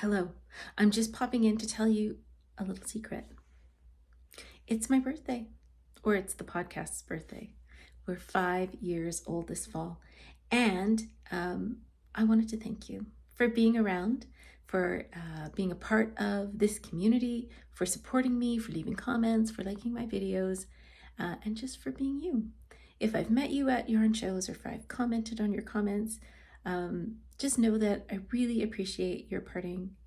Hello, I'm just popping in to tell you a little secret. It's my birthday, or it's the podcast's birthday. We're 5 years old this fall, and I wanted to thank you for being around, for being a part of this community, for supporting me, for leaving comments, for liking my videos, and just for being you. If I've met you at yarn shows or if I've commented on your comments, just know that I really appreciate your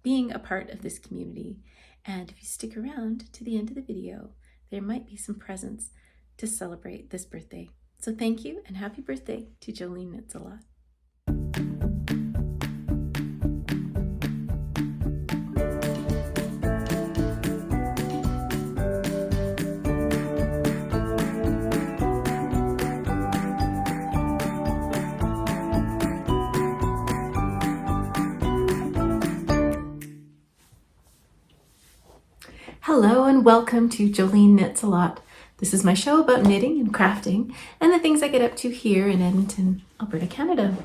being a part of this community. And if you stick around to the end of the video, there might be some presents to celebrate this birthday. So thank you and happy birthday to Jolineknitsalot. Hello and welcome to Jolineknitsalot. This is my show about knitting and crafting and the things I get up to here in Edmonton, Alberta, Canada.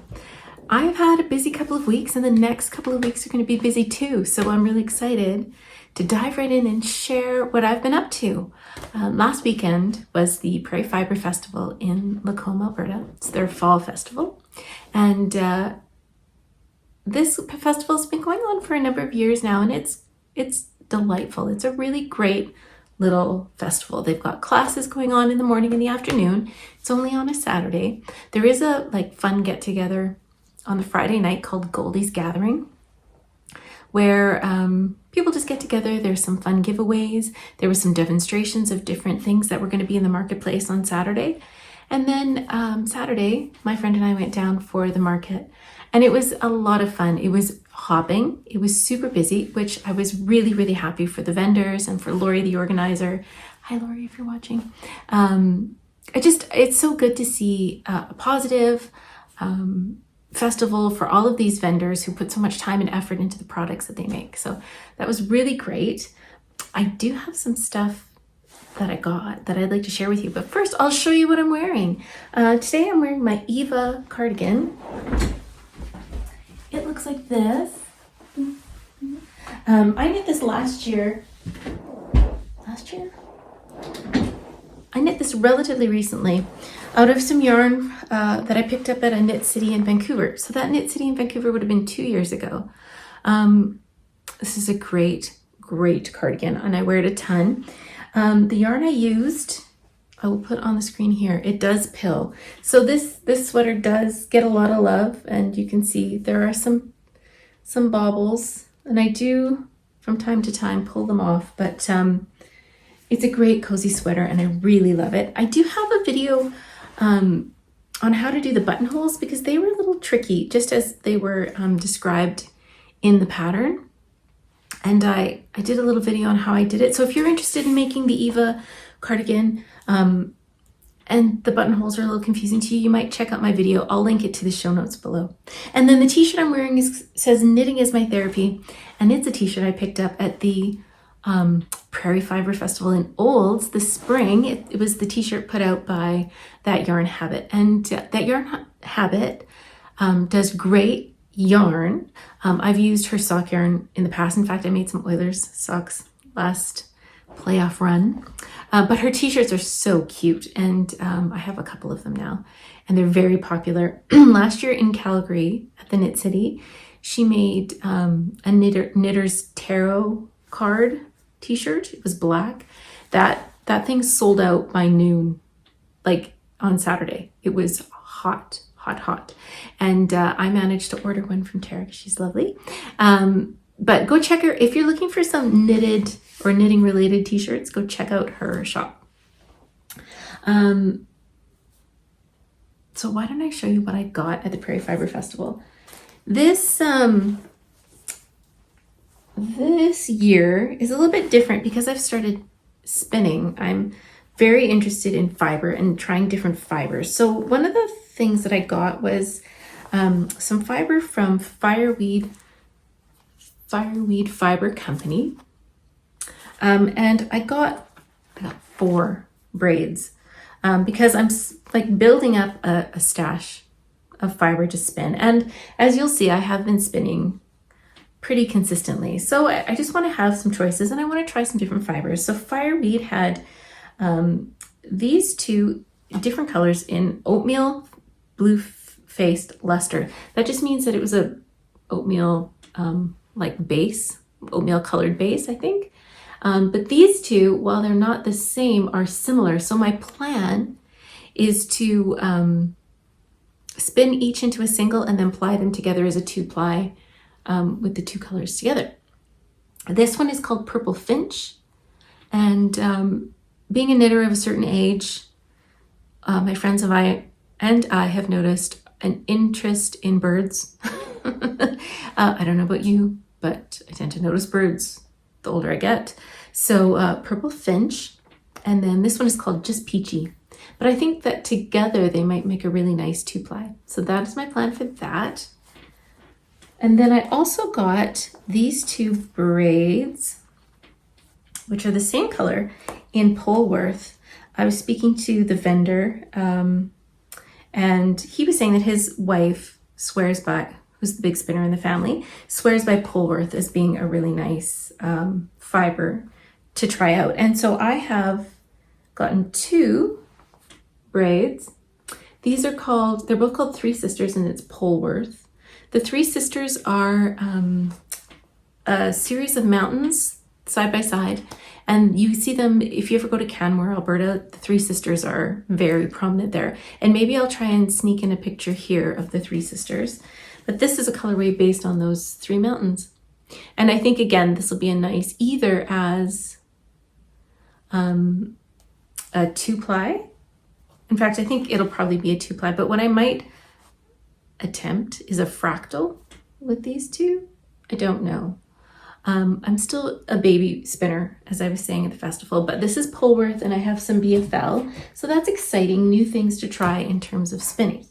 I've had a busy couple of weeks and the next couple of weeks are going to be busy too, so I'm really excited to dive right in and share what I've been up to. Last weekend was the Prairie Fiber Festival in Lacombe, Alberta. It's their fall festival, and this festival's been going on for a number of years now, and it's delightful. It's a really great little festival. They've got classes going on in the morning and the afternoon. It's only on a Saturday. There is a fun get together on the Friday night called Goldie's Gathering, where people just get together. There's some fun giveaways. There was some demonstrations of different things that were going to be in the marketplace on Saturday. And then Saturday, my friend and I went down for the market, and it was a lot of fun. It was hopping. It was super busy, which I was really, really happy for the vendors and for Lori, the organizer. Hi, Lori, if you're watching. It's so good to see a positive festival for all of these vendors who put so much time and effort into the products that they make. So that was really great. I do have some stuff that I got that I'd like to share with you. But first, I'll show you what I'm wearing. Today I'm wearing my Eva cardigan. It looks like this. I knit this last year. I knit this relatively recently out of some yarn that I picked up at a Knit City in Vancouver. So that Knit City in Vancouver would have been 2 years ago. This is a great cardigan, and I wear it a ton. The yarn I used, I will put on the screen here. It does pill. So this sweater does get a lot of love, and you can see there are some bobbles, and I do from time to time pull them off, but it's a great cozy sweater and I really love it. I do have a video on how to do the buttonholes because they were a little tricky, just as they were described in the pattern. And I did a little video on how I did it. So if you're interested in making the Eva cardigan and the buttonholes are a little confusing to you, you might check out my video. I'll link it to the show notes below. And then the t-shirt I'm wearing says knitting is my therapy. And it's a t-shirt I picked up at the Prairie Fiber Festival in Olds this spring. It was the t-shirt put out by That Yarn Habit. And That Yarn Habit does great yarn. I've used her sock yarn in the past. In fact, I made some Oilers socks last playoff run. But her t-shirts are so cute, and I have a couple of them now, and they're very popular. Last year in Calgary at the Knit City, she made a Knitter's Tarot card t-shirt. It was black. That thing sold out by noon, like on Saturday. It was hot. And I managed to order one from Tara because she's lovely. But go check her. If you're looking for some knitted or knitting related t-shirts, go check out her shop. So why don't I show you what I got at the Prairie Fiber Festival? This year is a little bit different because I've started spinning. I'm very interested in fiber and trying different fibers. So one of the things that I got was some fiber from Fireweed Fiber Company. And I got 4 braids because I'm building up a stash of fiber to spin. And as you'll see, I have been spinning pretty consistently. So I just want to have some choices, and I want to try some different fibers. So Firebead had these two different colors in oatmeal blue-faced luster. That just means that it was a oatmeal like base, oatmeal colored base, I think. But these two, while they're not the same, are similar. So my plan is to spin each into a single and then ply them together as a 2-ply with the two colors together. This one is called Purple Finch, and being a knitter of a certain age, my friends and I have noticed an interest in birds. I don't know about you, but I tend to notice birds the older I get. So Purple Finch, and then this one is called Just Peachy. But I think that together they might make a really nice 2-ply. So that is my plan for that. And then I also got these two braids, which are the same color, in Polworth. I was speaking to the vendor, and he was saying that his wife swears by, who's the big spinner in the family, swears by Polworth as being a really nice fiber to try out. And so I have gotten two braids. These are called, they're both called Three Sisters, and it's Polworth. The Three Sisters are a series of mountains side by side, and you see them if you ever go to Canmore, Alberta. The Three Sisters are very prominent there, and maybe I'll try and sneak in a picture here of the Three Sisters. But this is a colorway based on those three mountains, and I think again this will be a nice either as a 2-ply. In fact, I think it'll probably be a 2-ply, but what I might attempt is a fractal with these two. I don't know. I'm still a baby spinner, as I was saying at the festival, but this is Polworth, and I have some BFL, so that's exciting, new things to try in terms of spinning.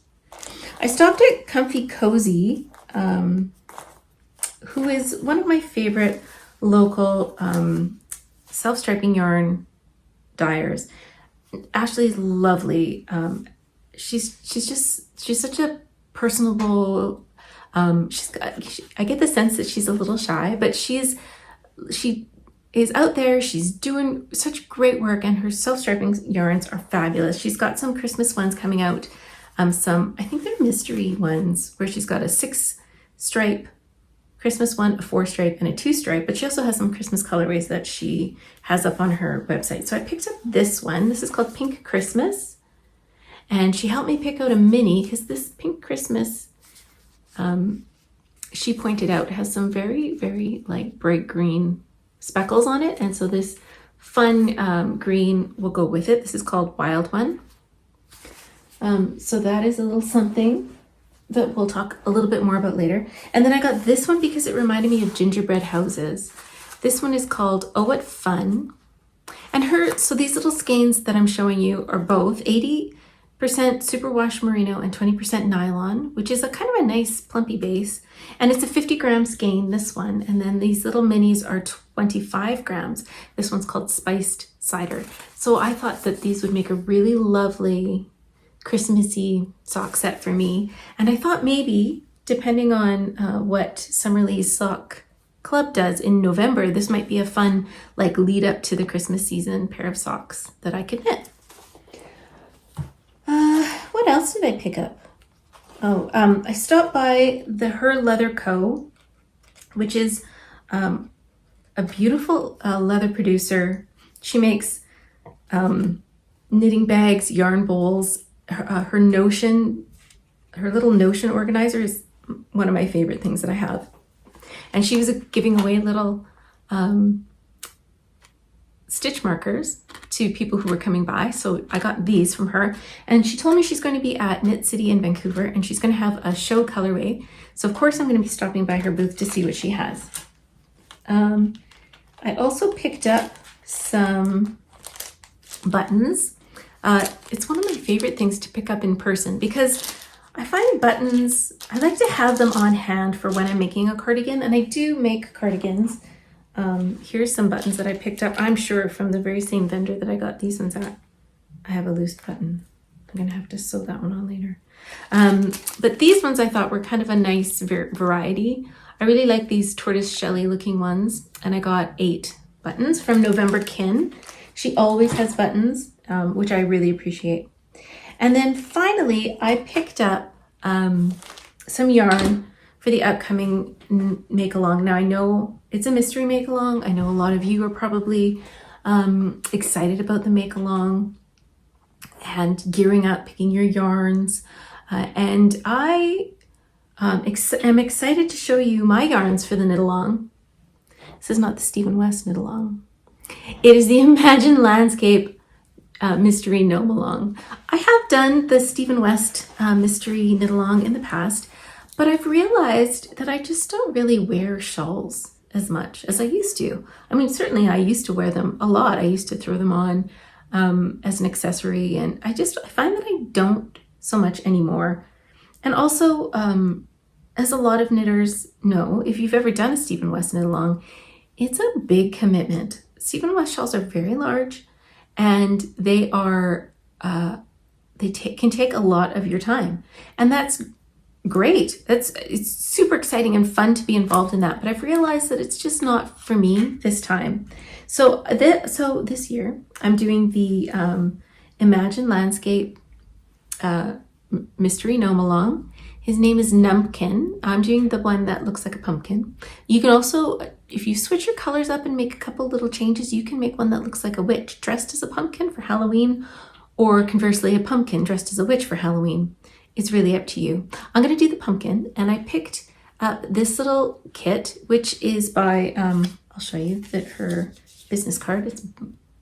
I stopped at Comfy Cozy, who is one of my favorite local self-striping yarn dyers. Ashley's lovely. She's such a personable. I get the sense that she's a little shy, but she is out there. She's doing such great work, and her self-striping yarns are fabulous. She's got some Christmas ones coming out. Some, I think they're mystery ones, where she's got a 6-stripe Christmas one, a 4-stripe, and a 2-stripe, but she also has some Christmas colorways that she has up on her website. So I picked up this one. This is called Pink Christmas, and she helped me pick out a mini because this Pink Christmas, she pointed out, has some very, very like bright green speckles on it, and so this fun green will go with it. This is called Wild One. So that is a little something that we'll talk a little bit more about later. And then I got this one because it reminded me of gingerbread houses. This one is called Oh What Fun. And so these little skeins that I'm showing you are both 80% superwash merino and 20% nylon, which is a kind of a nice plumpy base. And it's a 50-gram skein, this one. And then these little minis are 25 grams. This one's called Spiced Cider. So I thought that these would make a really lovely Christmassy sock set for me, and I thought maybe depending on what Summerlee's Sock Club does in November, this might be a fun like lead up to the Christmas season pair of socks that I could knit. What else did I pick up? I stopped by the Her Leather Co., which is a beautiful leather producer. She makes knitting bags, yarn bowls. Her little Notion organizer is one of my favorite things that I have. And she was giving away little stitch markers to people who were coming by. So I got these from her. And she told me she's going to be at Knit City in Vancouver, and she's going to have a show colorway. So of course I'm going to be stopping by her booth to see what she has. I also picked up some buttons. It's one of my favorite things to pick up in person because I find buttons, I like to have them on hand for when I'm making a cardigan, and I do make cardigans. Here's some buttons that I picked up, I'm sure from the very same vendor that I got these ones at. I have a loose button. I'm gonna have to sew that one on later. But these ones I thought were kind of a nice variety. I really like these tortoise shelly looking ones, and I got 8 buttons from November Kin. She always has buttons, which I really appreciate. And then finally, I picked up some yarn for the upcoming make-along. Now, I know it's a mystery make-along. I know a lot of you are probably excited about the make-along and gearing up, picking your yarns. And I am excited to show you my yarns for the knit-along. This is not the Stephen West knit-along. It is the Imagine Landscape Mystery Gnome-along. I have done the Stephen West Mystery Knit-along in the past, but I've realized that I just don't really wear shawls as much as I used to. I mean, certainly I used to wear them a lot. I used to throw them on as an accessory, and I find that I don't so much anymore. And also, as a lot of knitters know, if you've ever done a Stephen West knit-along, it's a big commitment. Stephen West shawls are very large, and they are can take a lot of your time, and that's great. It's super exciting and fun to be involved in that. But I've realized that it's just not for me this time. So this year I'm doing the Imagine Landscape Mystery Gnome-along. His name is Numpkin. I'm doing the one that looks like a pumpkin. You can also, if you switch your colors up and make a couple little changes, you can make one that looks like a witch dressed as a pumpkin for Halloween, or conversely, a pumpkin dressed as a witch for Halloween. It's really up to you. I'm going to do the pumpkin, and I picked up this little kit, which is by, I'll show you her business card. It's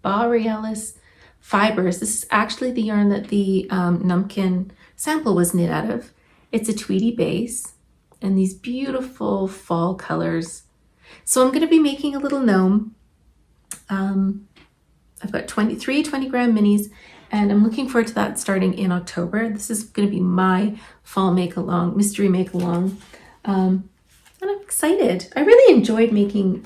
Borealis Fibers. This is actually the yarn that the Numpkin sample was knit out of. It's a tweedy base and these beautiful fall colors. So I'm going to be making a little gnome. I've got 3 20-gram minis, and I'm looking forward to that starting in October. This is going to be my fall make-along, mystery make-along. And I'm excited. I really enjoyed making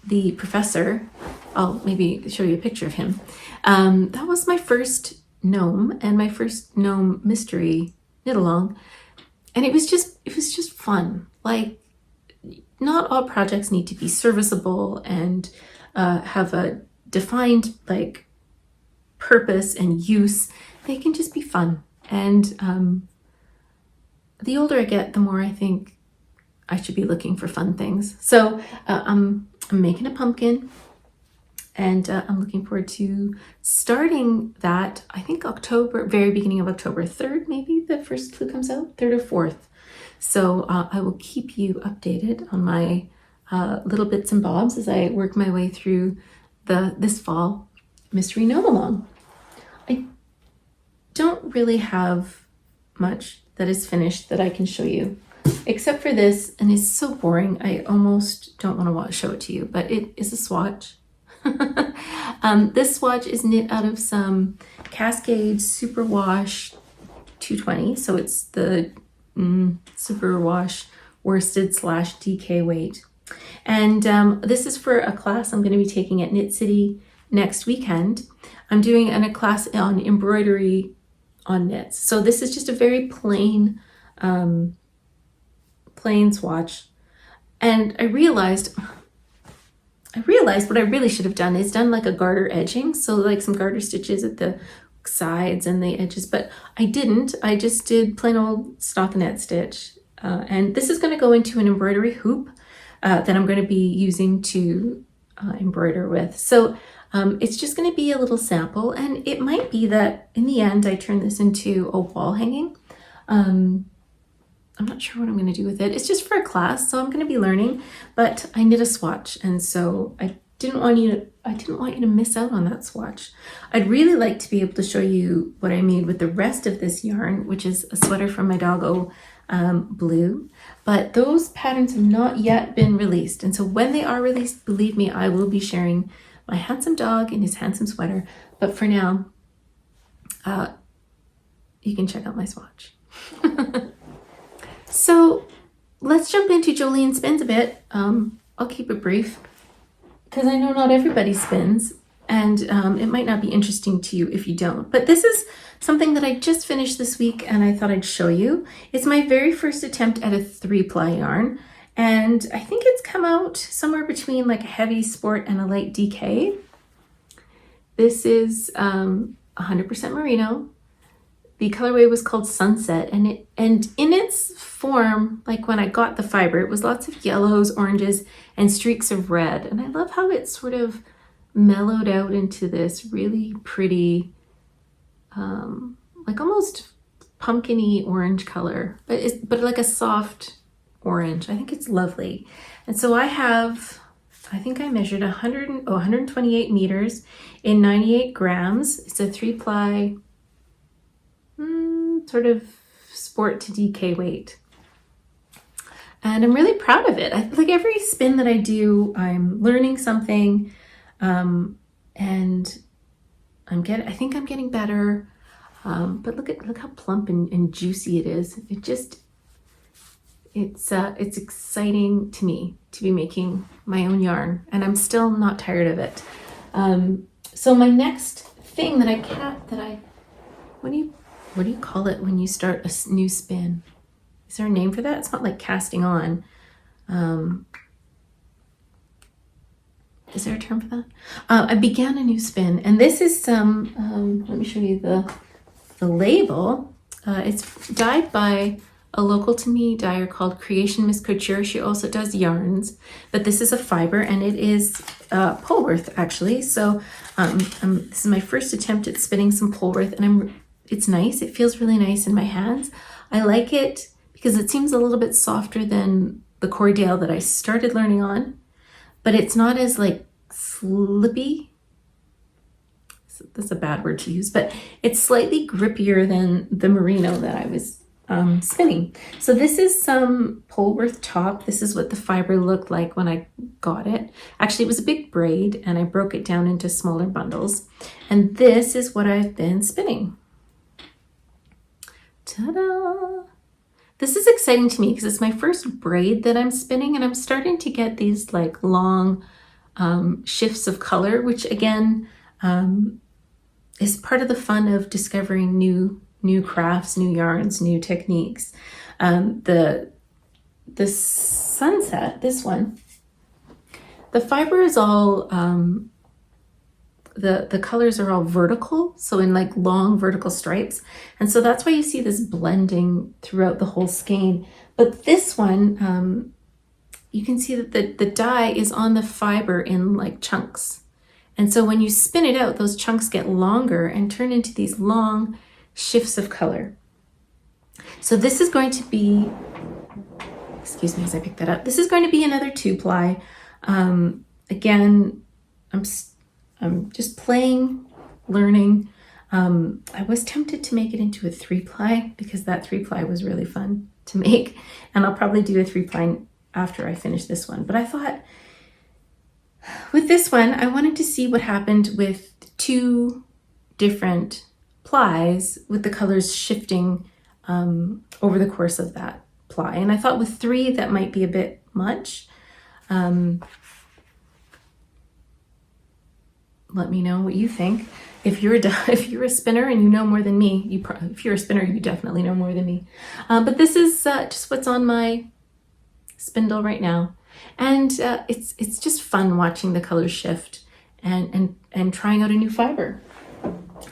the professor. I'll maybe show you a picture of him. That was my first gnome and my first gnome mystery knit-along. And it was just fun. Like, not all projects need to be serviceable and have a defined like purpose and use. They can just be fun. And the older I get, the more I think I should be looking for fun things. So I'm making a pumpkin, and I'm looking forward to starting that. I think October, very beginning of October, 3rd, maybe the first clue comes out, 3rd or 4th. So I will keep you updated on my little bits and bobs as I work my way through this fall mystery gnome-along. I don't really have much that is finished that I can show you, except for this, and it's so boring I almost don't want to show it to you, but it is a swatch. This swatch is knit out of some Cascade Superwash 220, so it's the Superwash worsted / DK weight. And this is for a class I'm going to be taking at Knit City next weekend. I'm doing a class on embroidery on knits. So this is just a very plain swatch. And I realized what I really should have done is done like a garter edging. So like some garter stitches at the sides and the edges, but I didn't. I just did plain old stockinette stitch. And this is going to go into an embroidery hoop that I'm going to be using to embroider with. So it's just going to be a little sample, and it might be that in the end I turn this into a wall hanging. I'm not sure what I'm going to do with it. It's just for a class, so I'm going to be learning, but I knit a swatch, and so I didn't want you to miss out on that swatch. I'd really like to be able to show you what I made with the rest of this yarn, which is a sweater from my doggo Blue, but those patterns have not yet been released, and so when they are released, believe me, I will be sharing my handsome dog in his handsome sweater. But for now, you can check out my swatch. So let's jump into Jolene spins a bit. I'll keep it brief because I know not everybody spins. and it might not be interesting to you if you don't. But this is something that I just finished this week and I thought I'd show you. It's my very first attempt at a 3-ply yarn, and I think it's come out somewhere between like a heavy sport and a light DK. This is 100% merino. The colorway was called Sunset, and in its form, like when I got the fiber, it was lots of yellows, oranges, and streaks of red. And I love how it sort of mellowed out into this really pretty, like almost pumpkin-y orange color, but like a soft orange. I think it's lovely. And so I think I measured 128 meters in 98 grams. It's a 3-ply sort of sport to DK weight. And I'm really proud of it. Like every spin that I do, I'm learning something, and I think I'm getting better. But look how plump and juicy it is. It's exciting to me to be making my own yarn, and I'm still not tired of it. So my next thing what do you call it when you start a new spin? Is there a name for that? It's not like casting on. Is there a term for that? I began a new spin, and this is some, let me show you the label. It's dyed by a local to me dyer called Creation Miss Couture. She also does yarns, but this is a fiber, and it is Polworth actually. So this is my first attempt at spinning some Polworth, and it's nice. It feels really nice in my hands. I like it because it seems a little bit softer than the Cordale that I started learning on, but it's not as like slippy. That's a bad word to use, but it's slightly grippier than the merino that I was spinning. So this is some Polworth top. This is what the fiber looked like when I got it. Actually, it was a big braid, and I broke it down into smaller bundles. And this is what I've been spinning. Ta-da! This is exciting to me because it's my first braid that I'm spinning, and I'm starting to get these like long shifts of color, which again is part of the fun of discovering new crafts, new yarns, new techniques. The Sunset, this one, the fiber is all the colors are all vertical, so in like long vertical stripes, and so that's why you see this blending throughout the whole skein. But this one, you can see that the dye is on the fiber in like chunks, and so when you spin it out, those chunks get longer and turn into these long shifts of color. So this is going to be, excuse me as I pick that up, this is going to be another 2-ply. Again, I'm just playing, learning. I was tempted to make it into a 3-ply because that 3-ply was really fun to make, and I'll probably do a 3-ply after I finish this one. But I thought with this one, I wanted to see what happened with 2 different plies with the colors shifting over the course of that ply. And I thought with 3 that might be a bit much. Let me know what you think. If you're a spinner and you know more than me, if you're a spinner, you definitely know more than me. But this is just what's on my spindle right now, and it's just fun watching the colors shift and trying out a new fiber.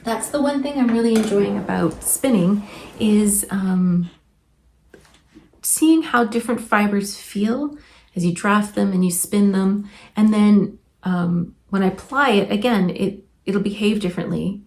That's the one thing I'm really enjoying about spinning is seeing how different fibers feel as you draft them and you spin them, and then when I ply it, again, it'll behave differently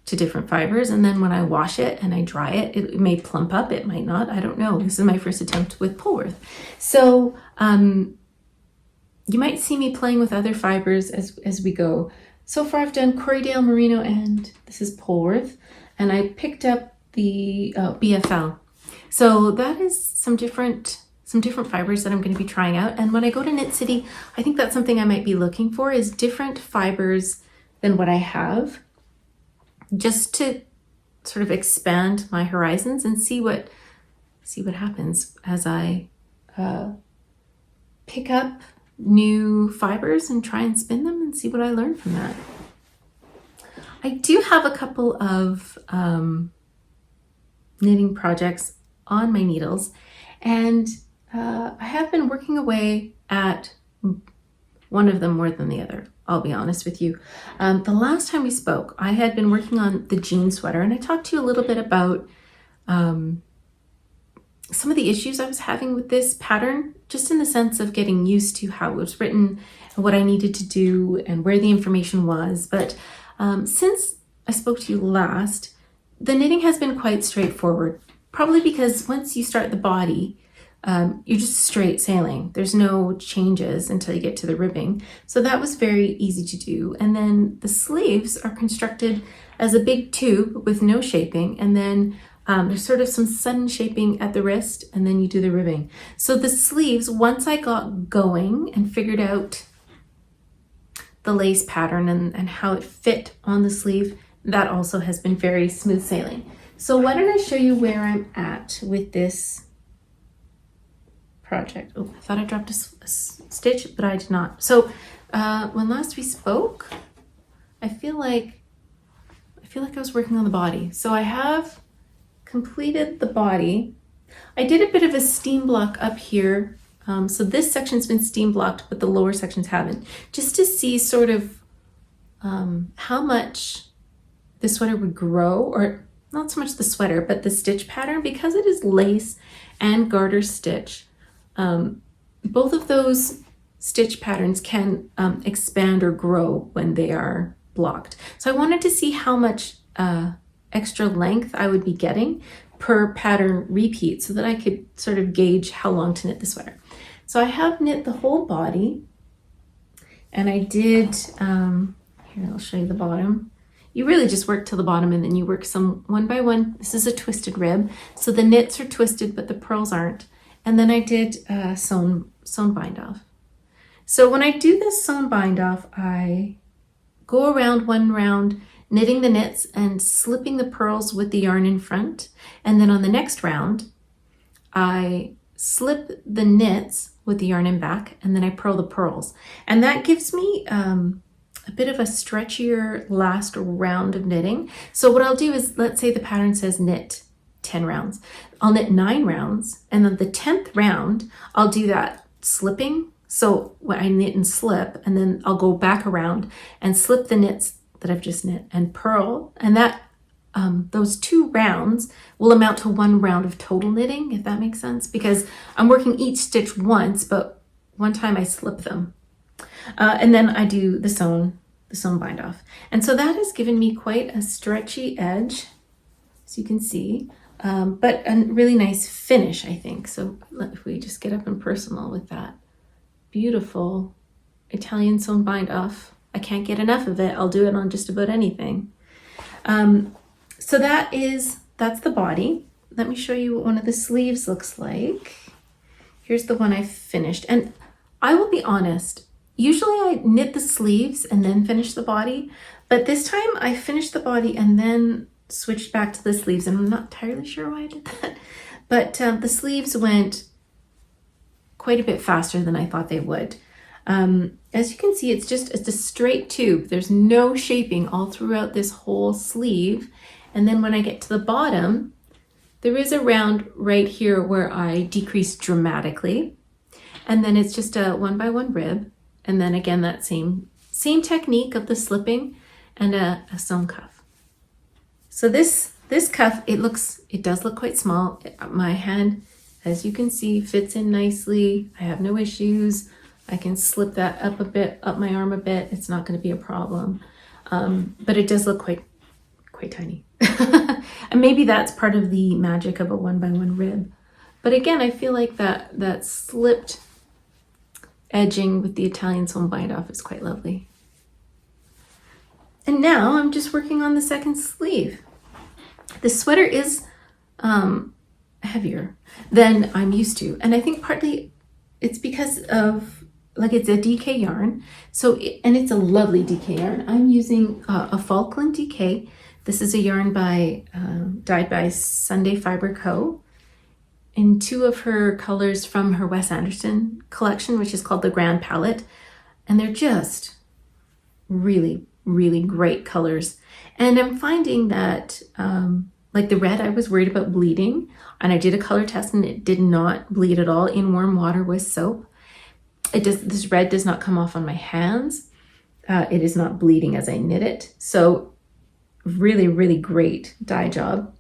to different fibers. And then when I wash it and I dry it, it may plump up, it might not, I don't know. This is my first attempt with Polworth. So you might see me playing with other fibers as we go. So far I've done Corriedale Merino, and this is Polworth, and I picked up the BFL. So that is some different fibers that I'm going to be trying out. And when I go to Knit City, I think that's something I might be looking for, is different fibers than what I have, just to sort of expand my horizons and see what happens as I pick up new fibers and try and spin them and see what I learn from that. I do have a couple of knitting projects on my needles, and I have been working away at one of them more than the other, I'll be honest with you. The last time we spoke, I had been working on the jean sweater, and I talked to you a little bit about some of the issues I was having with this pattern, just in the sense of getting used to how it was written and what I needed to do and where the information was. But since I spoke to you last, the knitting has been quite straightforward, probably because once you start the body, you're just straight sailing. There's no changes until you get to the ribbing. So that was very easy to do. And then the sleeves are constructed as a big tube with no shaping, and then there's sort of some sudden shaping at the wrist, and then you do the ribbing. So the sleeves, once I got going and figured out the lace pattern and how it fit on the sleeve, that also has been very smooth sailing. So why don't I show you where I'm at with this project. Oh, I thought I dropped a stitch, but I did not. So when last we spoke, I feel like I was working on the body. So I have completed the body. I did a bit of a steam block up here. So this section's been steam blocked, but the lower sections haven't, just to see sort of how much the sweater would grow, or not so much the sweater, but the stitch pattern, because it is lace and garter stitch. Both of those stitch patterns can expand or grow when they are blocked. So I wanted to see how much extra length I would be getting per pattern repeat, so that I could sort of gauge how long to knit the sweater. So I have knit the whole body, and I did, here, I'll show you the bottom. You really just work till the bottom, and then you work some one by one. This is a twisted rib, so the knits are twisted, but the purls aren't. And then I did sewn bind off. So when I do this sewn bind off, I go around one round, knitting the knits and slipping the purls with the yarn in front. And then on the next round, I slip the knits with the yarn in back, and then I purl the purls. And that gives me a bit of a stretchier last round of knitting. So what I'll do is, let's say the pattern says knit 10 rounds. I'll knit 9 rounds, and then the 10th round, I'll do that slipping. So when I knit and slip, and then I'll go back around and slip the knits that I've just knit and purl, and that those 2 rounds will amount to 1 round of total knitting, if that makes sense, because I'm working each stitch once, but one time I slip them. And then I do the sewn bind off. And so that has given me quite a stretchy edge, as you can see, but a really nice finish, I think. So if we just get up and personal with that beautiful Italian sewn bind off, I can't get enough of it. I'll do it on just about anything. So that's the body. Let me show you what one of the sleeves looks like. Here's the one I finished. And I will be honest, usually I knit the sleeves and then finish the body, but this time I finished the body and then switched back to the sleeves, and I'm not entirely sure why I did that. But the sleeves went quite a bit faster than I thought they would. As you can see, it's a straight tube. There's no shaping all throughout this whole sleeve. And then when I get to the bottom, there is a round right here where I decrease dramatically. And then it's just a 1 by 1 rib. And then again, that same technique of the slipping and a sewn cuff. So this cuff, it does look quite small. My hand, as you can see, fits in nicely. I have no issues. I can slip that up a bit, up my arm a bit. It's not going to be a problem. But it does look quite tiny. And maybe that's part of the magic of a 1 by 1 rib. But again, I feel like that slipped edging with the Italian sewn bind off is quite lovely. And now I'm just working on the second sleeve. The sweater is heavier than I'm used to. And I think partly it's because of, it's a DK yarn. And it's a lovely DK yarn. I'm using a Falkland DK. This is a yarn dyed by Sunday Fiber Co. in 2 of her colors from her Wes Anderson collection, which is called the Grand Palette. And they're just really really great colors. And I'm finding that like the red, I was worried about bleeding, and I did a color test and it did not bleed at all in warm water with soap. This red does not come off on my hands. It is not bleeding as I knit it. So really, really great dye job.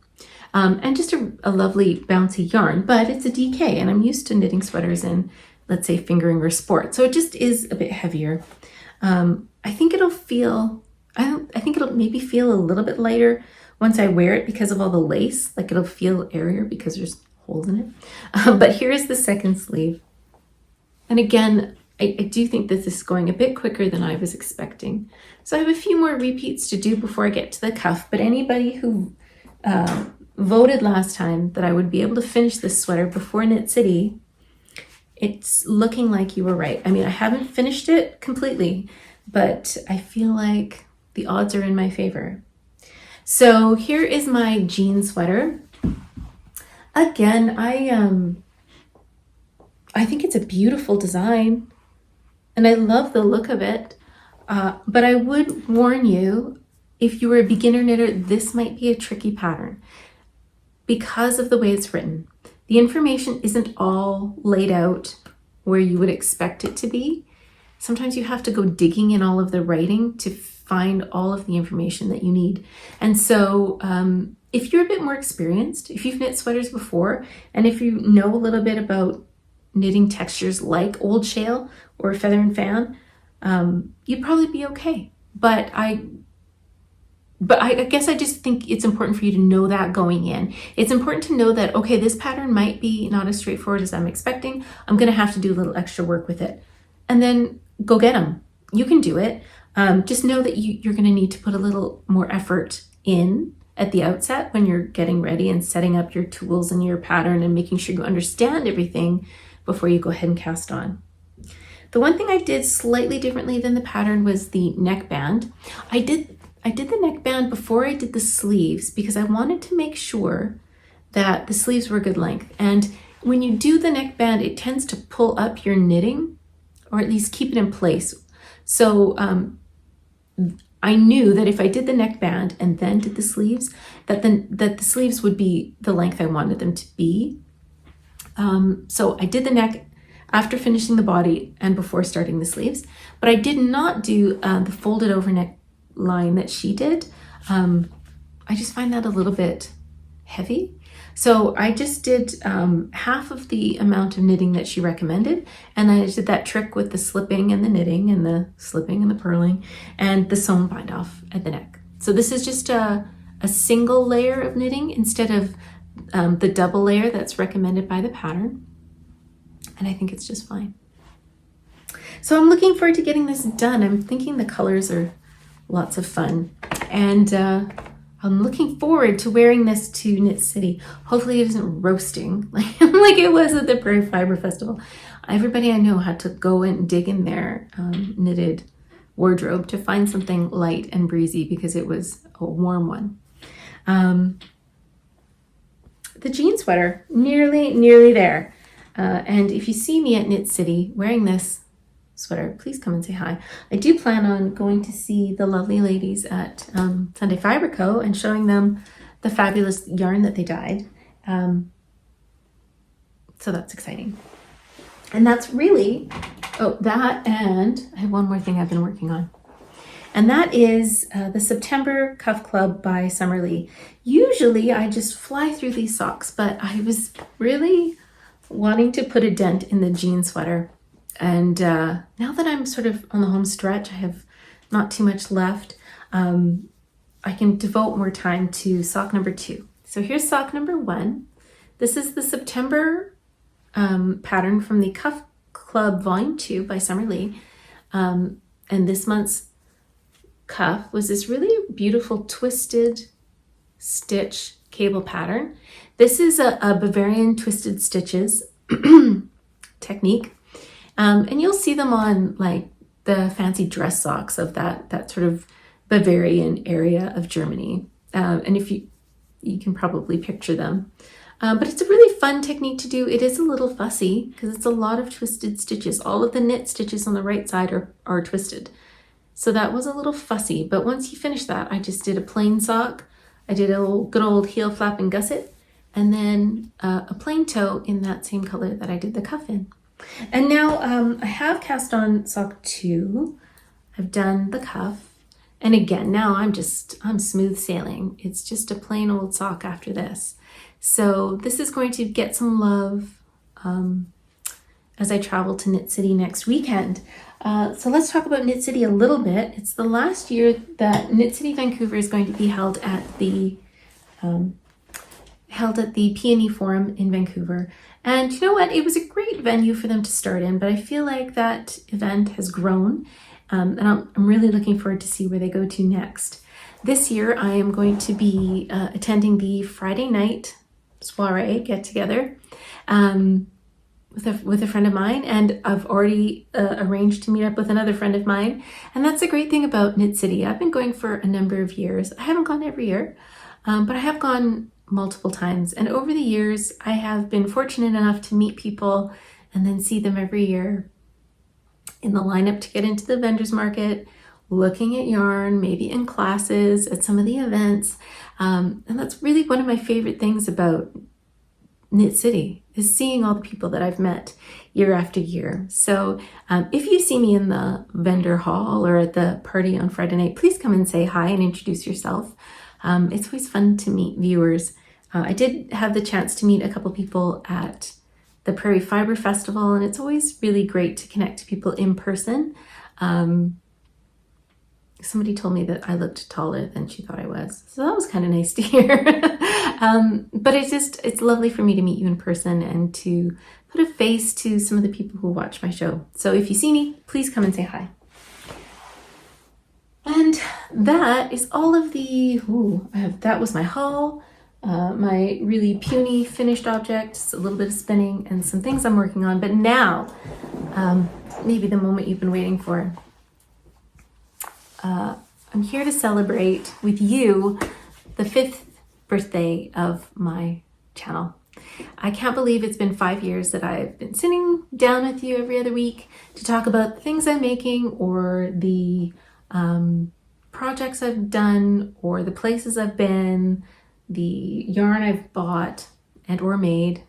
And just a lovely bouncy yarn, but it's a DK and I'm used to knitting sweaters in, let's say, fingering or sport. So it just is a bit heavier. I think it'll maybe feel a little bit lighter once I wear it because of all the lace. Like it'll feel airier because there's holes in it. But here's the second sleeve. And again, I do think that this is going a bit quicker than I was expecting. So I have a few more repeats to do before I get to the cuff, but anybody who voted last time that I would be able to finish this sweater before Knit City, it's looking like you were right. I mean, I haven't finished it completely, but I feel like the odds are in my favor. So here is my jean sweater. Again, I think it's a beautiful design and I love the look of it. But I would warn you, if you were a beginner knitter, this might be a tricky pattern because of the way it's written. The information isn't all laid out where you would expect it to be. Sometimes you have to go digging in all of the writing to find all of the information that you need. And so if you're a bit more experienced, if you've knit sweaters before, and if you know a little bit about knitting textures like old shale or feather and fan, you'd probably be okay. But I guess I just think it's important for you to know that going in. It's important to know that, okay, this pattern might be not as straightforward as I'm expecting. I'm going to have to do a little extra work with it. And then go get them. You can do it. Just know that you're going to need to put a little more effort in at the outset when you're getting ready and setting up your tools and your pattern and making sure you understand everything before you go ahead and cast on. The one thing I did slightly differently than the pattern was the neckband. I did the neckband before I did the sleeves because I wanted to make sure that the sleeves were good length. And when you do the neckband, it tends to pull up your knitting, or at least keep it in place. So I knew that if I did the neckband and then did the sleeves, that the sleeves would be the length I wanted them to be. So I did the neck after finishing the body and before starting the sleeves, but I did not do the folded over neck line that she did. I just find that a little bit heavy. So I just did half of the amount of knitting that she recommended. And I did that trick with the slipping and the knitting and the slipping and the purling and the sewn bind off at the neck. So this is just a single layer of knitting instead of the double layer that's recommended by the pattern. And I think it's just fine. So I'm looking forward to getting this done. I'm thinking the colors are lots of fun. And I'm looking forward to wearing this to Knit City. Hopefully it isn't roasting like it was at the Prairie Fiber Festival. Everybody I know had to go and dig in their knitted wardrobe to find something light and breezy because it was a warm one. The jean sweater, nearly there. And if you see me at Knit City wearing this sweater, please come and say hi. I do plan on going to see the lovely ladies at Sunday Fiber Co. and showing them the fabulous yarn that they dyed. So that's exciting. And that's really, that, and I have one more thing I've been working on. And that is the September Cuff Club by Summer Lee. Usually I just fly through these socks, but I was really wanting to put a dent in the jean sweater. And now that I'm sort of on the home stretch, I have not too much left. I can devote more time to sock number 2. So here's sock number 1. This is the September pattern from the Cuff Club Volume 2 by Summer Lee. And this month's cuff was this really beautiful twisted stitch cable pattern. This is a Bavarian twisted stitches technique. And you'll see them on like the fancy dress socks of that sort of Bavarian area of Germany. And if you can probably picture them. But it's a really fun technique to do. It is a little fussy because it's a lot of twisted stitches. All of the knit stitches on the right side are twisted. So that was a little fussy, but once you finish that, I just did a plain sock. I did a good old heel flap and gusset, and then a plain toe in that same color that I did the cuff in. And now I have cast on sock 2. I've done the cuff. And again, now I'm smooth sailing. It's just a plain old sock after this. So this is going to get some love as I travel to Knit City next weekend. So let's talk about Knit City a little bit. It's the last year that Knit City Vancouver is going to be held at the Peony Forum in Vancouver. And you know what? It was a great venue for them to start in, but I feel like that event has grown. And I'm really looking forward to see where they go to next. This year, I am going to be attending the Friday night soiree get-together with a friend of mine, and I've already arranged to meet up with another friend of mine. And that's the great thing about Knit City. I've been going for a number of years. I haven't gone every year, but I have gone multiple times. And over the years, I have been fortunate enough to meet people and then see them every year in the lineup to get into the vendors market, looking at yarn, maybe in classes, at some of the events. And that's really one of my favorite things about Knit City, is seeing all the people that I've met year after year. So if you see me in the vendor hall or at the party on Friday night, please come and say hi and introduce yourself. It's always fun to meet viewers. I did have the chance to meet a couple people at the Prairie Fiber Festival, and it's always really great to connect to people in person. Somebody told me that I looked taller than she thought I was, so that was kind of nice to hear. But it's lovely for me to meet you in person and to put a face to some of the people who watch my show. So if you see me, please come and say hi. And that is all of the, that was my haul. My really puny finished objects, a little bit of spinning, and some things I'm working on. But now, maybe the moment you've been waiting for. I'm here to celebrate with you the 5th birthday of my channel. I can't believe it's been 5 years that I've been sitting down with you every other week to talk about the things I'm making, or the projects I've done, or the places I've been, the yarn I've bought and or made.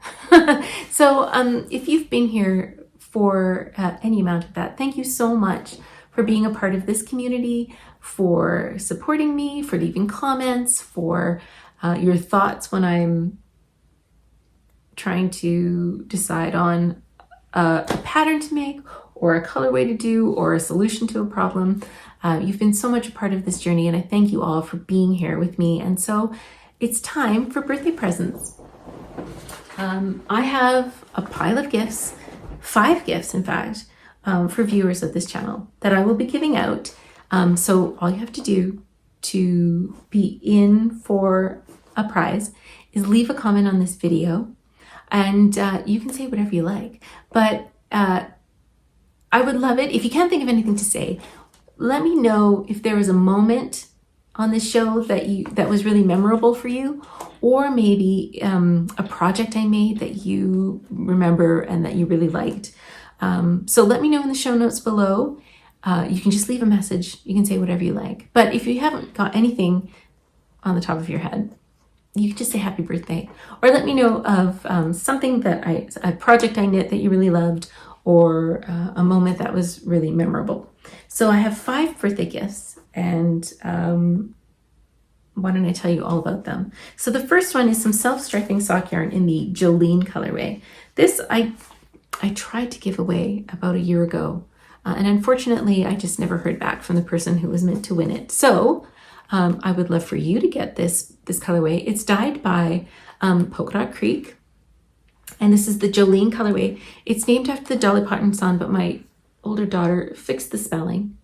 So if you've been here for any amount of that, thank you so much for being a part of this community, for supporting me, for leaving comments, for your thoughts when I'm trying to decide on a pattern to make, or a colorway to do, or a solution to a problem. You've been so much a part of this journey, and I thank you all for being here with me. And so it's time for birthday presents. I have a pile of gifts, 5 gifts in fact, for viewers of this channel that I will be giving out. So all you have to do to be in for a prize is leave a comment on this video, and you can say whatever you like. But I would love it if you can't think of anything to say. Let me know if there was a moment on this show that was really memorable for you, or maybe a project I made that you remember and that you really liked. So let me know in the show notes below. You can just leave a message. You can say whatever you like. But if you haven't got anything on the top of your head, you can just say happy birthday, or let me know of something a project I knit that you really loved, or a moment that was really memorable. So I have 5 birthday gifts, and why don't I tell you all about them? So the first one is some self-striping sock yarn in the Jolene colorway. This I tried to give away about a year ago, and unfortunately I just never heard back from the person who was meant to win it. So I would love for you to get this colorway. It's dyed by Polka Dot Creek, and this is the Jolene colorway. It's named after the Dolly Parton song, but my older daughter fixed the spelling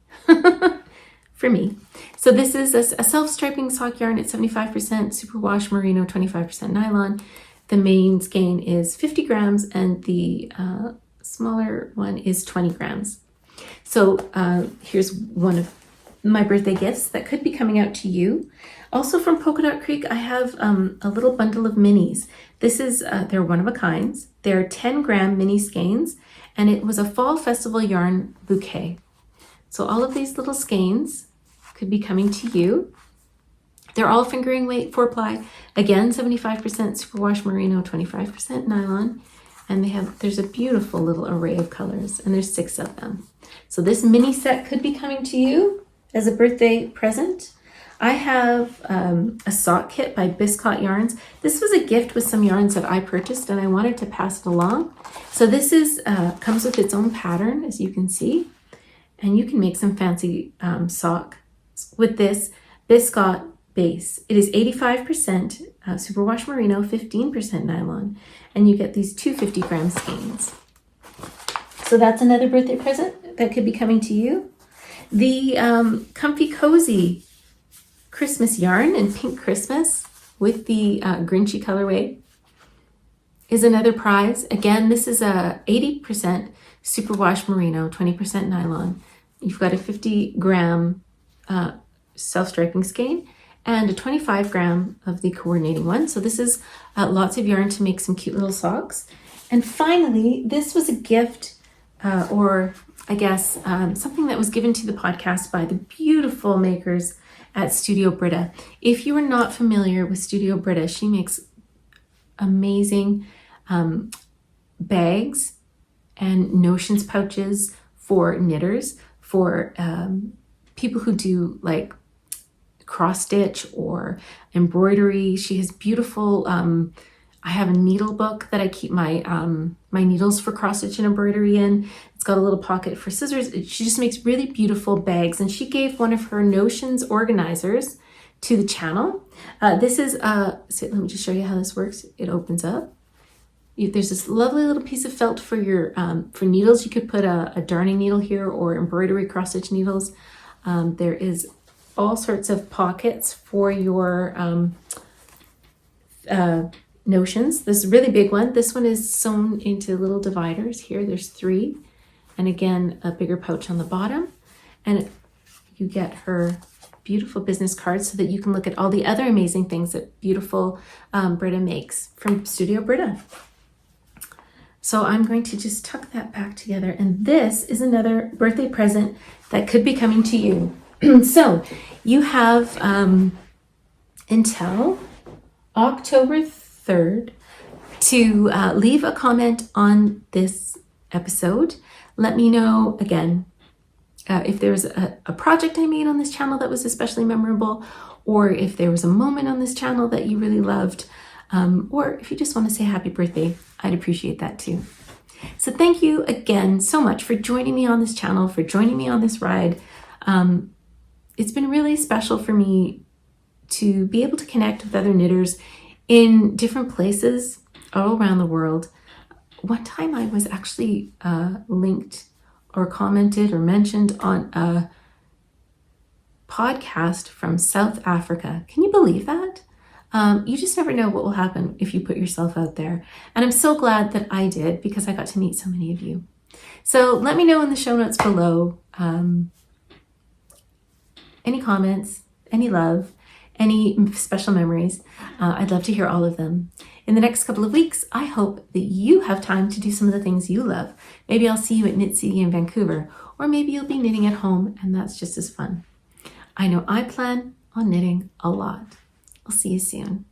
for me. So this is a self-striping sock yarn. It's 75% superwash merino, 25% nylon. The main skein is 50 grams, and the smaller one is 20 grams. So here's one of my birthday gifts that could be coming out to you. Also from Polka Dot Creek, I have a little bundle of minis. This is, they're one of a kinds. They're 10-gram mini skeins, and it was a fall festival yarn bouquet. So all of these little skeins could be coming to you. They're all fingering weight 4-ply. Again, 75% superwash merino, 25% nylon. And there's a beautiful little array of colors, and there's 6 of them. So this mini set could be coming to you as a birthday present. I have a sock kit by Biscot Yarns. This was a gift with some yarns that I purchased, and I wanted to pass it along. So this comes with its own pattern, as you can see, and you can make some fancy sock with this Biscot base. It is 85% superwash merino, 15% nylon, and you get these 250-gram skeins. So that's another birthday present that could be coming to you. The Comfy Cozy Christmas yarn in Pink Christmas with the Grinchy colorway is another prize. Again, this is a 80% superwash merino, 20% nylon. You've got a 50-gram self-striping skein and a 25-gram of the coordinating one. So this is lots of yarn to make some cute little socks. And finally, this was a gift or I guess something that was given to the podcast by the beautiful makers at Studio Britta. If you are not familiar with Studio Britta, she makes amazing bags and notions pouches for knitters, for people who do like cross stitch or embroidery. She has beautiful, I have a needle book that I keep my my needles for cross stitch and embroidery in. It's got a little pocket for scissors. She just makes really beautiful bags, and she gave one of her notions organizers to the channel. This is, so let me just show you how this works. It opens up. There's this lovely little piece of felt for your for needles. You could put a darning needle here or embroidery cross stitch needles. There is all sorts of pockets for your notions. This is a really big one. This one is sewn into little dividers here. There's 3. And again, a bigger pouch on the bottom. And you get her beautiful business cards so that you can look at all the other amazing things that beautiful Britta makes from Studio Britta. So I'm going to just tuck that back together. And this is another birthday present that could be coming to you. So you have until October 3rd to leave a comment on this episode. Let me know again if there's a project I made on this channel that was especially memorable, or if there was a moment on this channel that you really loved, or if you just want to say happy birthday, I'd appreciate that too. So thank you again so much for joining me on this channel, for joining me on this ride. It's been really special for me to be able to connect with other knitters in different places all around the world. One time I was actually linked or commented or mentioned on a podcast from South Africa. Can you believe that? You just never know what will happen if you put yourself out there. And I'm so glad that I did, because I got to meet so many of you. So let me know in the show notes below any comments, any love, any special memories. I'd love to hear all of them. In the next couple of weeks, I hope that you have time to do some of the things you love. Maybe I'll see you at Knit City in Vancouver, or maybe you'll be knitting at home, and that's just as fun. I know I plan on knitting a lot. I'll see you soon.